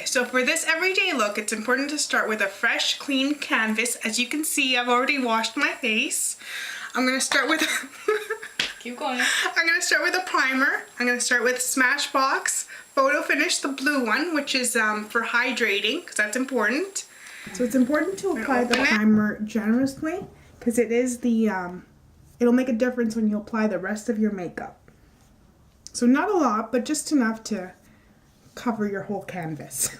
So for this everyday look, it's important to start with a fresh, clean canvas. As you can see, I've already washed my face. I'm gonna start with Keep going. I'm gonna start with a primer. I'm gonna start with Smashbox Photo Finish, the blue one, which is for hydrating, because that's important. So it's important to apply the primer generously, because it is the it'll make a difference when you apply the rest of your makeup. So not a lot, but just enough to cover your whole canvas.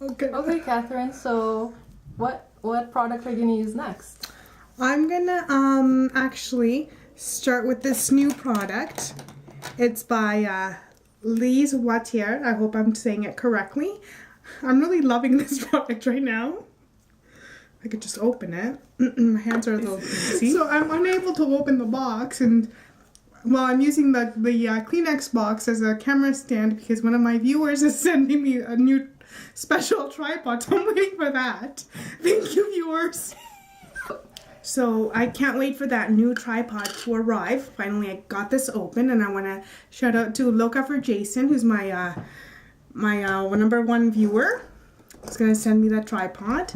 Okay. Okay, Catherine. So, what product are you gonna use next? I'm gonna actually start with this new product. It's by Lise Watier. I hope I'm saying it correctly. I'm really loving this product right now. I could just open it. My hands are a little greasy. So I'm unable to open the box, and well, I'm using the Kleenex box as a camera stand because one of my viewers is sending me a new special tripod, so I'm waiting for that. Thank you, viewers. So I can't wait for that new tripod to arrive. Finally, I got this open, and I want to shout out to Loca for Jason, who's my #1 viewer. He's gonna send me that tripod.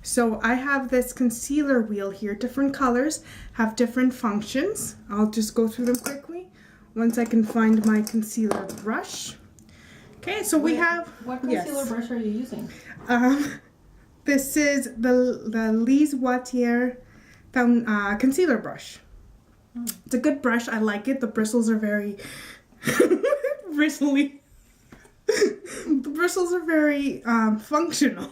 So I have this concealer wheel here. Different colors have different functions. I'll just go through them quickly once I can find my concealer brush. Okay, so we have... What concealer brush are you using? This is the Lise Watier concealer brush. It's a good brush. I like it. The bristles are very bristly. The bristles are very functional.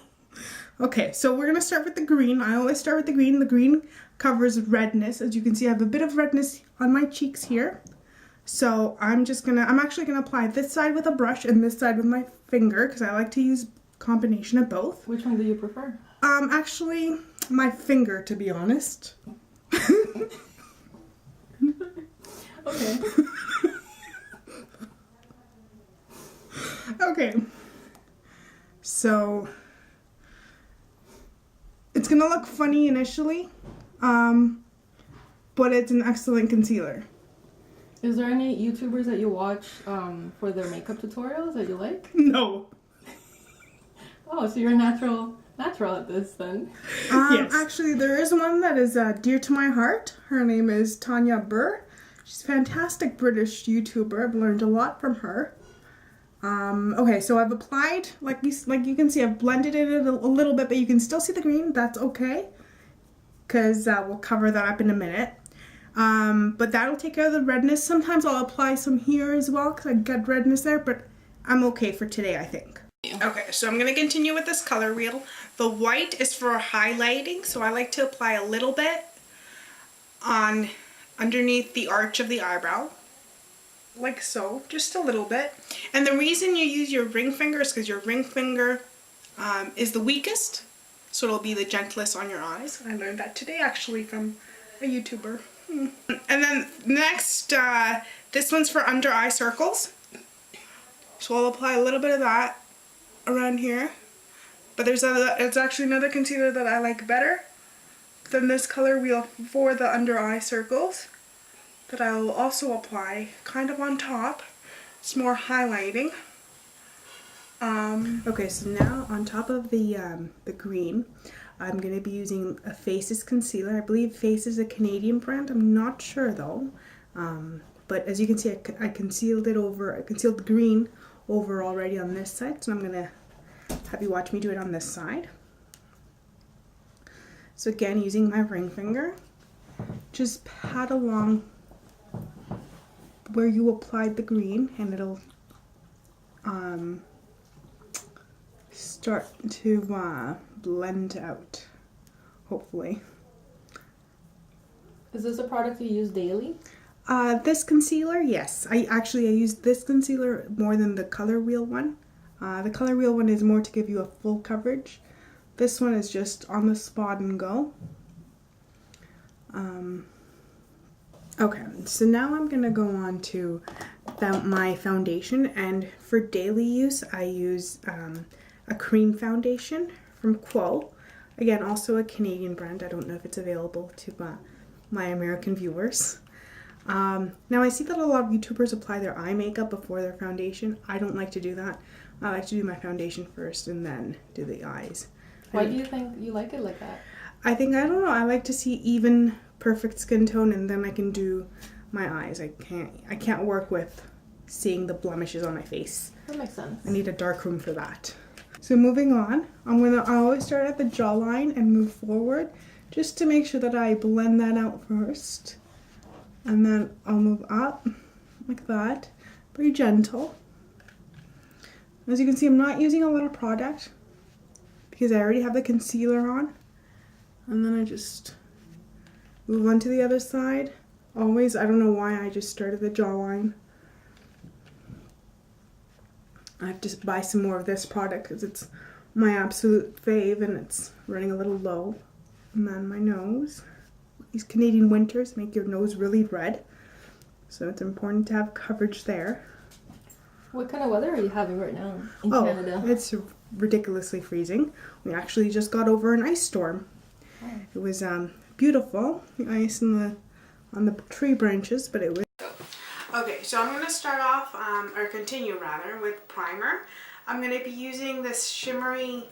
Okay, so we're gonna start with the green. I always start with the green. The green covers redness. As you can see, I have a bit of redness on my cheeks here. So I'm actually gonna apply this side with a brush and this side with my finger because I like to use a combination of both. Which one do you prefer? Actually, my finger, to be honest. Okay. Okay. So it's gonna look funny initially, but it's an excellent concealer. Is there any YouTubers that you watch for their makeup tutorials that you like? No. Oh, so you're natural at this then? Yes. Actually, there is one that is dear to my heart. Her name is Tanya Burr. She's a fantastic British YouTuber. I've learned a lot from her. Okay, so I've applied, like you can see, I've blended it a little bit, but you can still see the green. That's okay, because we'll cover that up in a minute. But that'll take care of the redness. Sometimes I'll apply some here as well, because I get redness there, but I'm okay for today, I think. Okay, so I'm going to continue with this color wheel. The white is for highlighting, so I like to apply a little bit on underneath the arch of the eyebrow. Like so, just a little bit. And the reason you use your ring finger is because your ring finger is the weakest, so it'll be the gentlest on your eyes. I learned that today actually from a YouTuber. And then next, this one's for under eye circles. So I'll apply a little bit of that around here. But it's actually another concealer that I like better than this color wheel for the under eye circles, that I will also apply kind of on top. It's more highlighting. Okay, so now on top of the green, I'm going to be using a Faces concealer. I believe Faces is a Canadian brand. I'm not sure though. But as you can see, I concealed the green over already on this side. So I'm going to have you watch me do it on this side. So again, using my ring finger, just pat along where you applied the green, and it'll start to blend out, hopefully. Is this a product you use daily? This concealer, yes. I use this concealer more than the color wheel one. The color wheel one is more to give you a full coverage. This one is just on the spot and go. Okay, so now I'm gonna go on to my foundation, and for daily use I use a cream foundation from Quo. Again, also a Canadian brand. I don't know if it's available to my American viewers. Now I see that a lot of YouTubers apply their eye makeup before their foundation. I don't like to do that. I like to do my foundation first and then do the eyes. Why do you think you like it like that? I think, I don't know, I like to see even perfect skin tone and then I can do my eyes. I can't work with seeing the blemishes on my face. That makes sense. I need a dark room for that. So moving on, I always start at the jawline and move forward just to make sure that I blend that out first. And then I'll move up like that, very gentle. As you can see, I'm not using a lot of product because I already have the concealer on. And then I just move on to the other side. Always, I don't know why I just started the jawline. I have to buy some more of this product because it's my absolute fave and it's running a little low. And then my nose. These Canadian winters make your nose really red. So it's important to have coverage there. What kind of weather are you having right now in Canada? It's ridiculously freezing. We actually just got over an ice storm. Oh. It was beautiful, the ice on the tree branches, but it was... Okay, so I'm going to start off, or continue rather, with primer. I'm going to be using this shimmery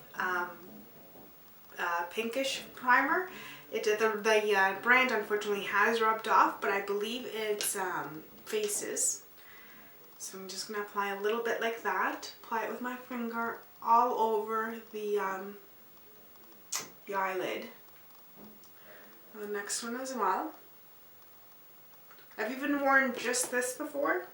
pinkish primer. The brand unfortunately has rubbed off, but I believe it's Faces. So I'm just going to apply a little bit like that. Apply it with my finger all over the eyelid. And the next one as well. I've even worn just this before,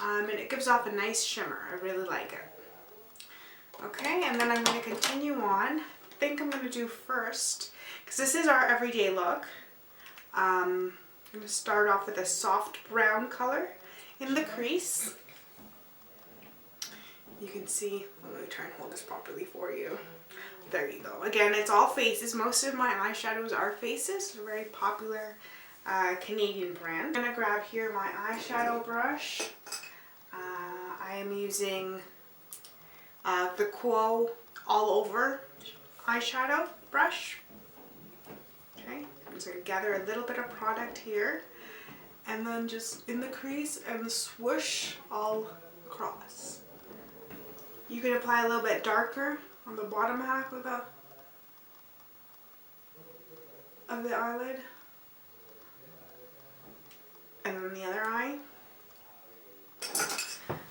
and it gives off a nice shimmer. I really like it. Okay, and then I'm going to continue on. I think I'm going to do first, because this is our everyday look. I'm going to start off with a soft brown color in the crease. You can see, let me try and hold this properly for you. There you go. Again, it's all Faces. Most of my eyeshadows are Faces. They're very popular Canadian brand. I'm going to grab here my eyeshadow brush. I am using the Quo All Over eyeshadow brush. Okay, I'm just going to gather a little bit of product here and then just in the crease and swoosh all across. You can apply a little bit darker on the bottom half of the eyelid. And then the other eye.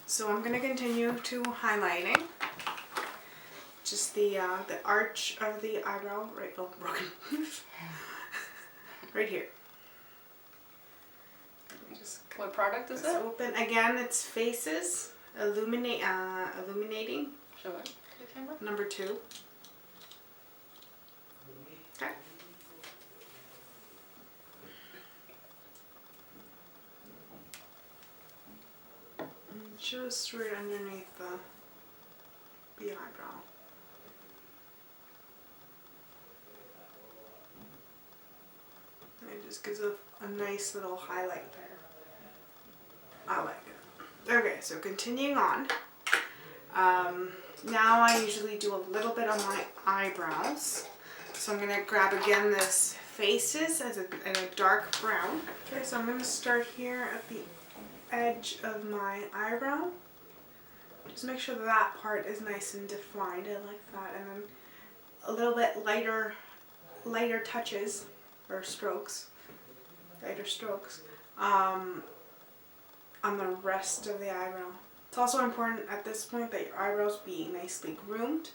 So I'm going to continue to highlighting. Just the arch of the eyebrow, right? Oh, broken. Right here. Let me just what product is it? Open again. It's Faces Illuminating. Show it to the camera. Number 2. Okay. Just right underneath the eyebrow. And it just gives a nice little highlight there. I like it. Okay, so continuing on. Now I usually do a little bit on my eyebrows. So I'm going to grab again this Faces in a dark brown. Okay, so I'm going to start here at the edge of my eyebrow. Just make sure that part is nice and defined. I like that. And then a little bit lighter touches or strokes, lighter strokes on the rest of the eyebrow. It's also important at this point that your eyebrows be nicely groomed,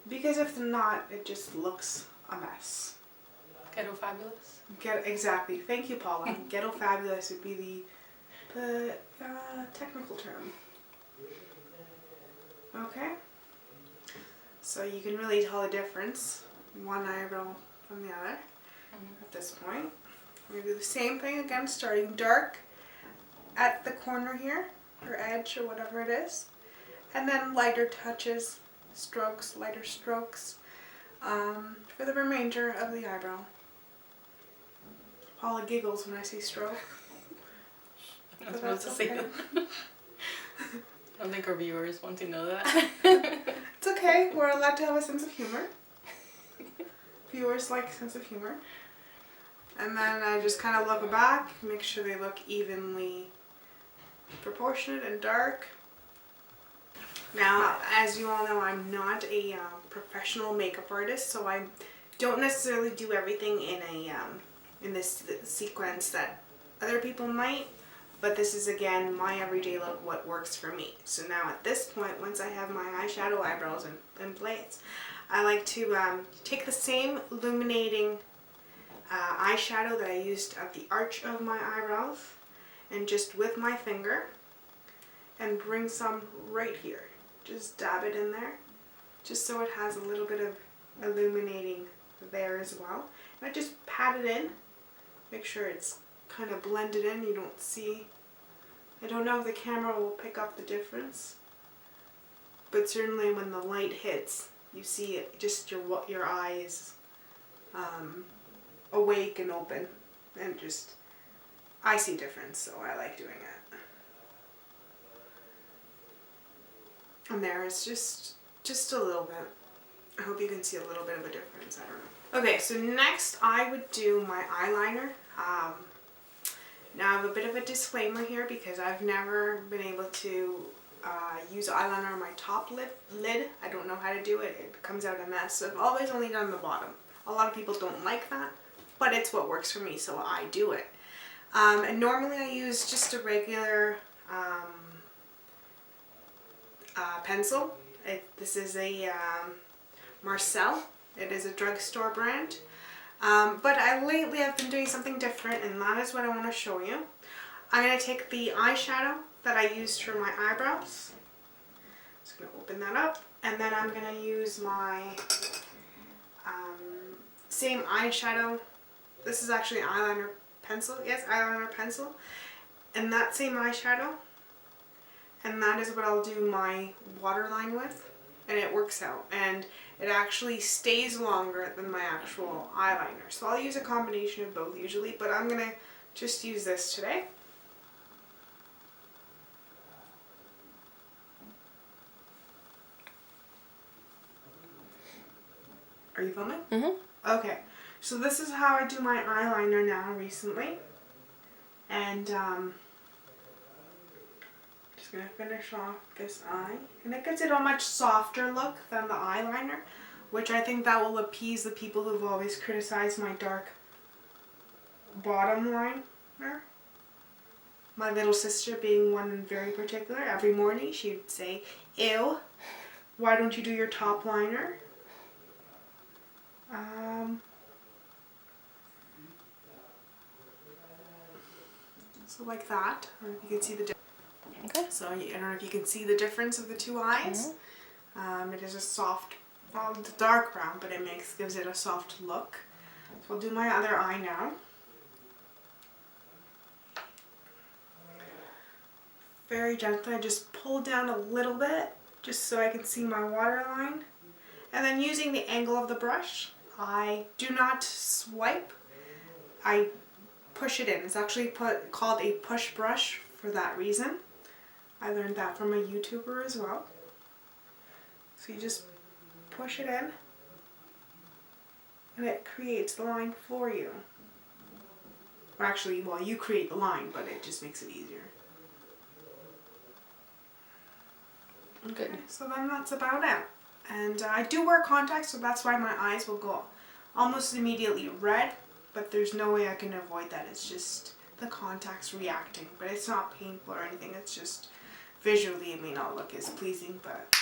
because if not, it just looks a mess. Ghetto fabulous. Exactly. Thank you, Paula. Ghetto fabulous would be the technical term. Okay. So you can really tell the difference, one eyebrow from the other at this point. We're going to do the same thing again, starting dark at the corner here, or edge, or whatever it is. And then lighter touches, strokes, lighter strokes for the remainder of the eyebrow. Paula giggles when I say stroke. I was supposed to say that. I don't think our viewers want to know that. It's okay. We're allowed to have a sense of humor. Viewers like sense of humor. And then I just kind of look back, make sure they look evenly proportionate and dark. Now, as you all know, I'm not a professional makeup artist, so I don't necessarily do everything in this sequence that other people might. But this is, again, my everyday look, what works for me. So now at this point, once I have my eyeshadow, eyebrows in place, I like to take the same illuminating eyeshadow that I used at the arch of my eyebrows, and just with my finger, and bring some right here. Just dab it in there, just so it has a little bit of illuminating there as well. And I just pat it in, make sure it's kind of blended in. You don't see, I don't know if the camera will pick up the difference, but certainly when the light hits, you see it, just your eyes awake and open, and just, I see a difference, so I like doing it. And there is just a little bit. I hope you can see a little bit of a difference, I don't know. Okay, so next I would do my eyeliner. Now I have a bit of a disclaimer here because I've never been able to use eyeliner on my top lid. I don't know how to do it. It comes out a mess. So I've always only done the bottom. A lot of people don't like that, but it's what works for me, so I do it. And normally I use just a regular pencil. This is a Marcel. It is a drugstore brand. But lately I've been doing something different, and that is what I want to show you. I'm going to take the eyeshadow that I used for my eyebrows. Just going to open that up, and then I'm going to use my same eyeshadow. This is actually eyeliner pencil. Yes, eyeliner pencil. And that same eyeshadow. And that is what I'll do my waterline with. And it works out. And it actually stays longer than my actual eyeliner. So I'll use a combination of both usually, but I'm going to just use this today. Are you filming? Mm-hmm. Okay. So this is how I do my eyeliner now recently. And just going to finish off this eye. And it gives it a much softer look than the eyeliner, which I think that will appease the people who've always criticized my dark bottom liner. My little sister being one in very particular. Every morning she'd say, "Ew, why don't you do your top liner?" So like that. I don't know if you can see the difference. Okay. So I don't know if you can see the difference of the two eyes. Mm-hmm. It is a soft, well, it's dark brown, but it gives it a soft look. So I'll do my other eye now. Very gently, I just pull down a little bit, just so I can see my waterline. And then using the angle of the brush, I do not swipe. I push it in. It's actually called a push brush for that reason. I learned that from a YouTuber as well. So you just push it in, and it creates the line for you. Or actually, well, you create the line, but it just makes it easier. Okay, so then that's about it. And I do wear contacts, so that's why my eyes will go almost immediately red, but there's no way I can avoid that. It's just the contacts reacting, but it's not painful or anything. It's just visually it may not look as pleasing, but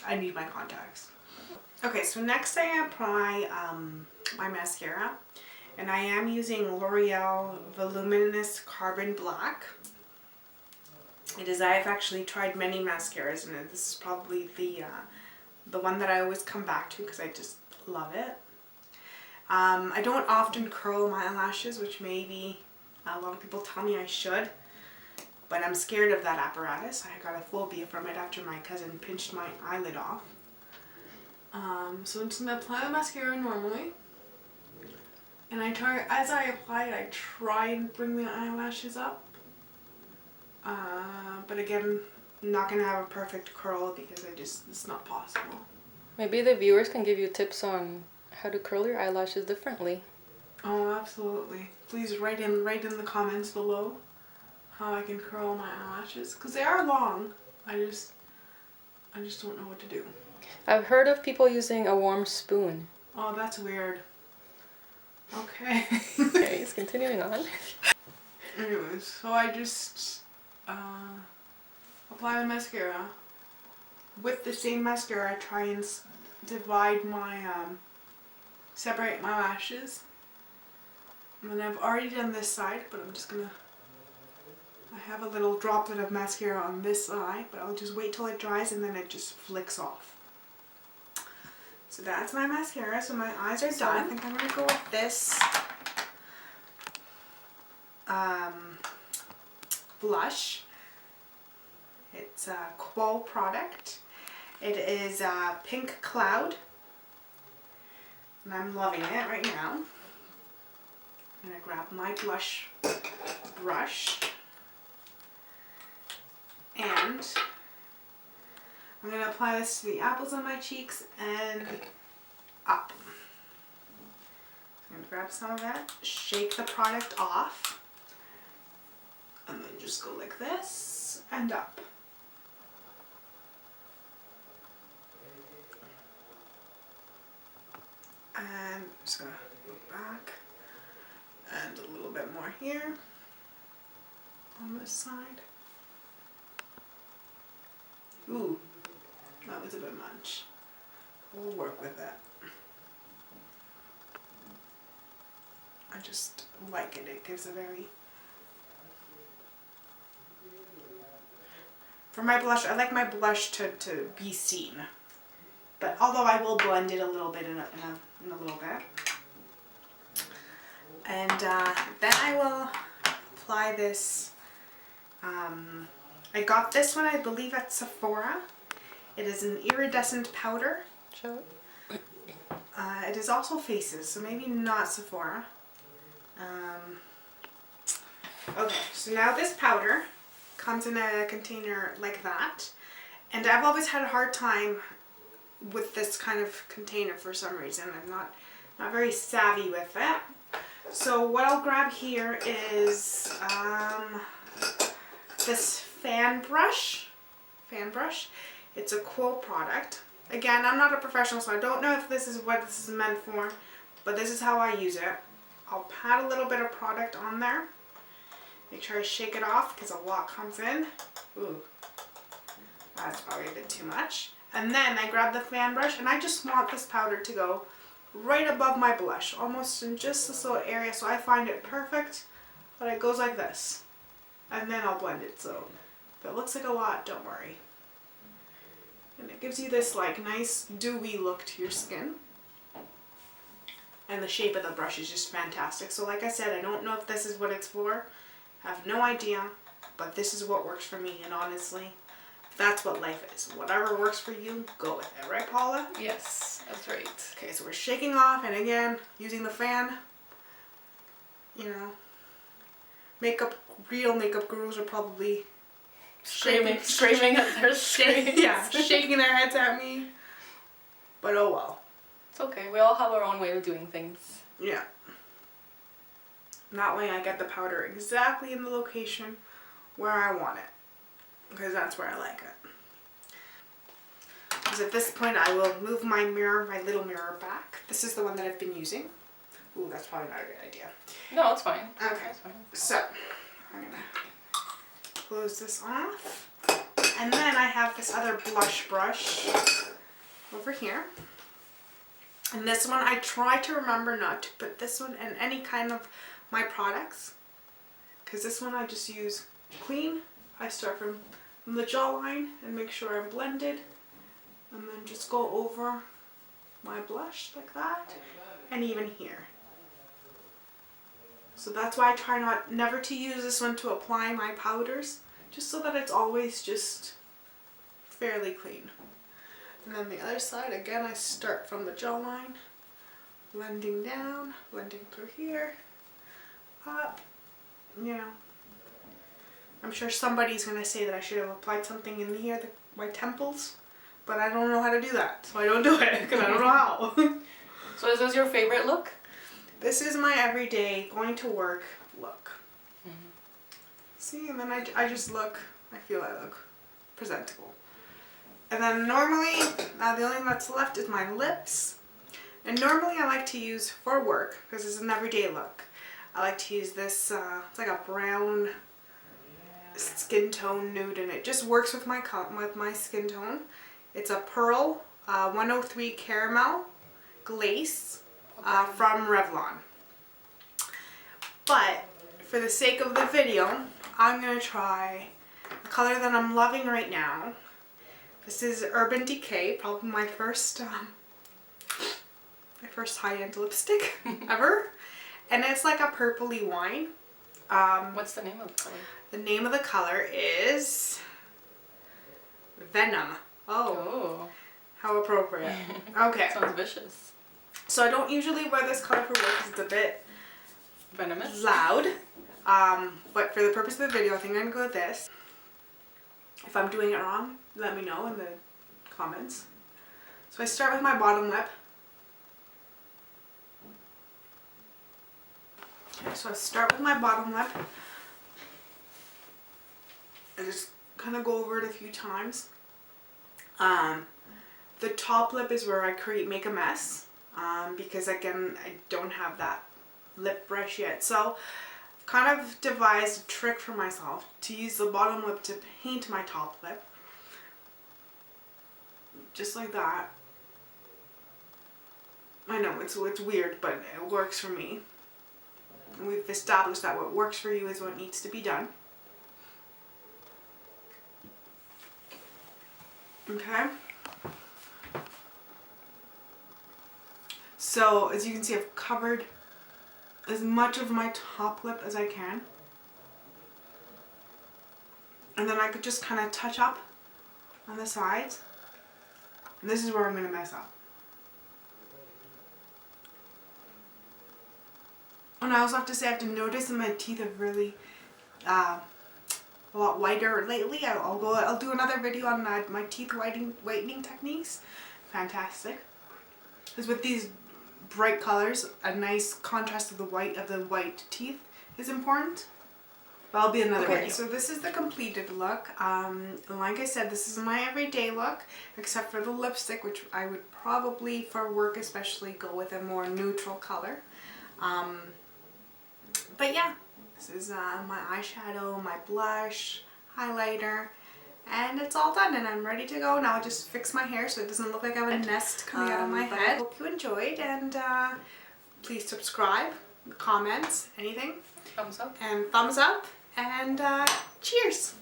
I need my contacts. Okay, so next I apply my mascara, and I am using L'Oreal Voluminous Carbon Black. I've actually tried many mascaras, and this is probably the one that I always come back to because I just love it. I don't often curl my eyelashes, which maybe a lot of people tell me I should, but I'm scared of that apparatus. I got a phobia from it after my cousin pinched my eyelid off. So I'm just going to apply the mascara normally, and as I apply it, I try and bring the eyelashes up. But again, I'm not going to have a perfect curl because it's not possible. Maybe the viewers can give you tips on how to curl your eyelashes differently. Oh, absolutely. please write in the comments below how I can curl my eyelashes, because they are long. I just don't know what to do. I've heard of people using a warm spoon. Oh, that's weird. Okay. Okay, it's continuing on. Anyways, so I just apply the mascara. With the same mascara, I try and divide my, separate my lashes. And then I've already done this side, but I'm just gonna, I have a little droplet of mascara on this eye, but I'll just wait till it dries and then it just flicks off. So that's my mascara, so my eyes are done. I think I'm gonna go with this blush. It's a Quo product. It is Pink Cloud, and I'm loving it right now. I'm gonna grab my blush brush, and I'm gonna apply this to the apples on my cheeks and up. I'm gonna grab some of that, shake the product off, and then just go like this and up. And I'm just gonna go back and a little bit more here on this side. Ooh, that was a bit much. We'll work with that. I just like it. It gives a very... For my blush, I like my blush to be seen. But although I will blend it a little bit in a little bit. And then I will apply this. I got this one, I believe, at Sephora. It is an iridescent powder. Show it. It is also Faces, so maybe not Sephora. Okay, so now this powder comes in a container like that. And I've always had a hard time with this kind of container for some reason. I'm not very savvy with it. So what I'll grab here is this fan brush. It's a Quo product. Again, I'm not a professional, so I don't know if this is what this is meant for, but this is how I use it. I'll pat a little bit of product on there. Make sure I shake it off because a lot comes in. Ooh, that's probably a bit too much. And then I grab the fan brush and I just want this powder to go right above my blush, almost in just this little area, so I find it perfect. But it goes like this. And then I'll blend it, so if it looks like a lot, don't worry. And it gives you this like nice dewy look to your skin. And the shape of the brush is just fantastic. So like I said, I don't know if this is what it's for. I have no idea, but this is what works for me, and honestly, that's what life is. Whatever works for you, go with it. Right, Paula? Yes, that's right. Okay, so we're shaking off, and again, using the fan. You know, real makeup gurus are probably Screaming at their screens. Yeah, shaking their heads at me. But oh well. It's okay. We all have our own way of doing things. Yeah. And that way I get the powder exactly in the location where I want it. Because that's where I like it. Because at this point I will move my mirror, my little mirror back. This is the one that I've been using. Ooh, that's probably not a good idea. No, it's fine. Okay, It's fine. so I'm going to close this off. And then I have this other blush brush over here. And this one, I try to remember not to put this one in any kind of my products. Because this one I just use clean. I start from the jawline and make sure I'm blended. And then just go over my blush like that. And even here. So that's why I try never to use this one to apply my powders. Just so that it's always just fairly clean. And then the other side, again, I start from the jawline, blending down, blending through here, up, you know. I'm sure somebody's going to say that I should have applied something in here, my temples, but I don't know how to do that, so I don't do it, because I don't know how. So is this your favorite look? This is my everyday going to work look. See, and then I just look, I feel I look presentable. And then normally, the only thing that's left is my lips. And normally I like to use for work, because it's an everyday look, I like to use this, it's like a brown skin tone nude, and it just works with my skin tone. It's a Pearl 103 Caramel Glaze from Revlon. But for the sake of the video, I'm going to try a color that I'm loving right now. This is Urban Decay, probably my first high-end lipstick ever. And it's like a purpley wine. What's the name of the color? The name of the color is Venom. Oh, how appropriate. Okay. Sounds vicious. So I don't usually wear this color for work because it's a bit Venomous? loud. But for the purpose of the video, I think I'm going to go with this. If I'm doing it wrong, let me know in the comments. So I start with my bottom lip. Okay, so I start with my bottom lip. I just kind of go over it a few times. The top lip is where I make a mess. Because again, I don't have that lip brush yet. So I've kind of devised a trick for myself to use the bottom lip to paint my top lip. Just like that. I know, it's weird, but it works for me. And we've established that what works for you is what needs to be done. Okay. So as you can see, I've covered as much of my top lip as I can. And then I could just kind of touch up on the sides. And this is where I'm going to mess up. And I also have to say, I've noticed that my teeth are really a lot whiter lately. I'll do another video on my teeth whitening techniques. Fantastic. Because with these bright colors, a nice contrast of the white teeth is important. But I'll be another video. So this is the completed look. Like I said, this is my everyday look, except for the lipstick, which I would probably, for work especially, go with a more neutral color. But yeah, this is my eyeshadow, my blush, highlighter, and it's all done and I'm ready to go. Now I just fix my hair so it doesn't look like I have a nest coming out of my head. I hope you enjoyed, and please subscribe, comments, anything. Thumbs up. And thumbs up, and cheers!